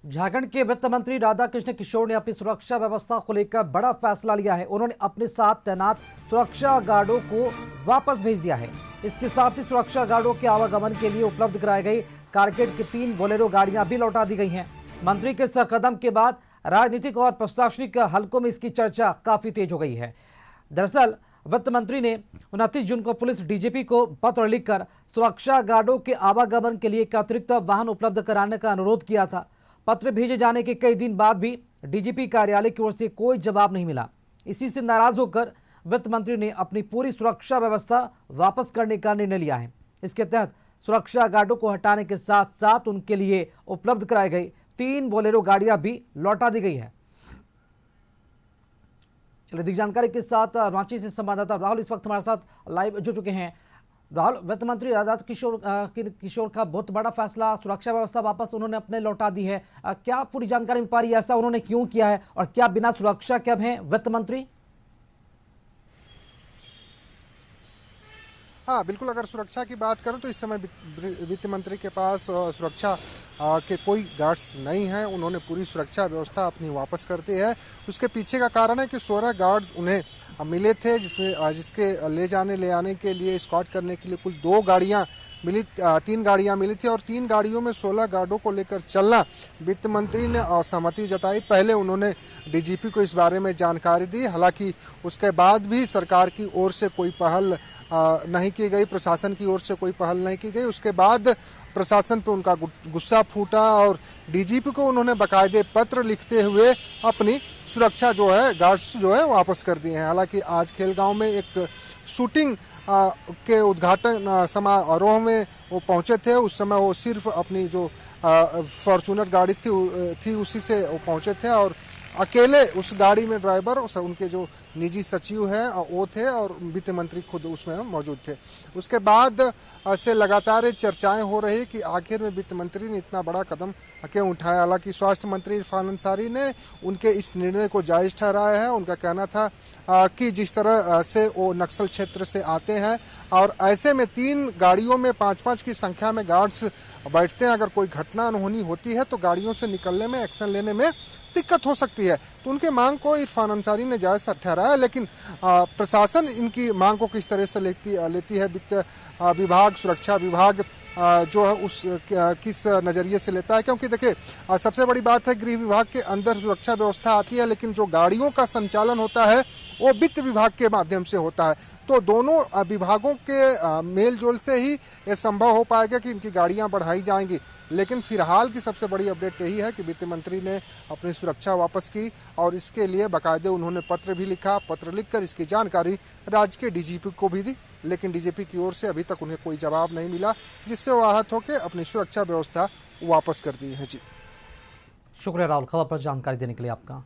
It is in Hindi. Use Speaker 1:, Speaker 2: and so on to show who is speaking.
Speaker 1: झारखंड के वित्त मंत्री राधाकृष्ण किशोर ने अपनी सुरक्षा व्यवस्था को लेकर बड़ा फैसला लिया है। उन्होंने अपने साथ तैनात सुरक्षा गार्डों को वापस भेज दिया है। इसके साथ ही सुरक्षा गार्डों के आवागमन के लिए उपलब्ध कराई गई कारकेड की 3 बोलेरो गाड़ियां भी लौटा दी गई हैं। मंत्री के इस कदम के बाद राजनीतिक और प्रशासनिक हलकों में इसकी चर्चा काफी तेज हो गई है। दरअसल वित्त मंत्री ने 29 जून को पुलिस डीजीपी को पत्र लिखकर सुरक्षा गार्डों के आवागमन के लिए एक अतिरिक्त वाहन उपलब्ध कराने का अनुरोध किया था। पत्र भेजे जाने के कई दिन बाद भी डीजीपी कार्यालय की ओर से कोई जवाब नहीं मिला। इसी से नाराज होकर वित्त मंत्री ने अपनी पूरी सुरक्षा व्यवस्था वापस करने का निर्णय लिया है। इसके तहत सुरक्षा गार्डों को हटाने के साथ साथ उनके लिए उपलब्ध कराई गई 3 बोलेरो गाड़ियां भी लौटा दी गई है। चलिए अधिक जानकारी के साथ रांची से संवाददाता राहुल इस वक्त हमारे साथ लाइव जुड़ चुके हैं। राहुल, वित्त मंत्री किशोर का बहुत बड़ा फैसला, सुरक्षा व्यवस्था वापस उन्होंने अपने लौटा दी है। क्या पूरी जानकारी मिल पा रही है, ऐसा उन्होंने क्यों किया है और क्या बिना सुरक्षा के अब हैं वित्त मंत्री?
Speaker 2: हाँ बिल्कुल, अगर सुरक्षा की बात करें तो इस समय वित्त मंत्री के पास सुरक्षा के कोई गार्ड्स नहीं हैं। उन्होंने पूरी सुरक्षा व्यवस्था अपनी वापस कर दी है। उसके पीछे का कारण है कि 16 गार्ड्स उन्हें मिले थे, जिसके ले आने के लिए स्क्वाड करने के लिए कुल 2 गाड़ियाँ मिली, 3 गाड़ियाँ मिली थी और 3 गाड़ियों में 16 गार्डों को लेकर चलना वित्त मंत्री ने असहमति जताई। पहले उन्होंने डीजीपी को इस बारे में जानकारी दी, हालांकि उसके बाद भी सरकार की ओर से कोई पहल नहीं की गई, प्रशासन की ओर से कोई पहल नहीं की गई। उसके बाद प्रशासन पे उनका गुस्सा फूटा और डीजीपी को उन्होंने बाकायदे पत्र लिखते हुए अपनी सुरक्षा जो है, गार्ड्स जो है वापस कर दिए हैं। हालांकि आज खेलगांव में एक शूटिंग के उद्घाटन समारोह में वो पहुंचे थे। उस समय वो सिर्फ अपनी जो फॉर्चूनर गाड़ी थी उसी से वो पहुंचे थे और अकेले उस गाड़ी में ड्राइवर उनके जो निजी सचिव हैं वो थे और वित्त मंत्री खुद उसमें मौजूद थे। उसके बाद से लगातार चर्चाएं हो रही कि आखिर में वित्त मंत्री ने इतना बड़ा कदम क्यों उठाया। हालांकि स्वास्थ्य मंत्री इरफान अंसारी ने उनके इस निर्णय को जायज़ ठहराया है। उनका कहना था कि जिस तरह से वो नक्सल क्षेत्र से आते हैं और ऐसे में 3 गाड़ियों में 5-5 की संख्या में गार्ड्स बैठते हैं, अगर कोई घटना अनहोनी होती है तो गाड़ियों से निकलने में, एक्शन लेने में दिक्कत हो सकती है। तो उनके मांग को इरफान अंसारी ने जायज़ ठहराया। लेकिन प्रशासन इनकी मांग को किस तरह से लेती है, वित्त विभाग, सुरक्षा विभाग जो है उस किस नज़रिए से लेता है, क्योंकि देखिए सबसे बड़ी बात है गृह विभाग के अंदर सुरक्षा व्यवस्था आती है, लेकिन जो गाड़ियों का संचालन होता है वो वित्त विभाग के माध्यम से होता है। तो दोनों विभागों के मेल जोल से ही ये संभव हो पाएगा कि इनकी गाड़ियां बढ़ाई जाएंगी। लेकिन फिलहाल की सबसे बड़ी अपडेट यही है कि वित्त मंत्री ने अपनी सुरक्षा वापस की और इसके लिए बाकायदे उन्होंने पत्र भी लिखा। पत्र लिखकर इसकी जानकारी राज्य के डीजीपी को भी दी, लेकिन डीजीपी की ओर से अभी तक उन्हें कोई जवाब नहीं मिला, जिससे वो आहत होकर अपनी सुरक्षा व्यवस्था वापस कर दी है। जी
Speaker 1: शुक्रिया राहुल, खबर पर जानकारी देने के लिए आपका।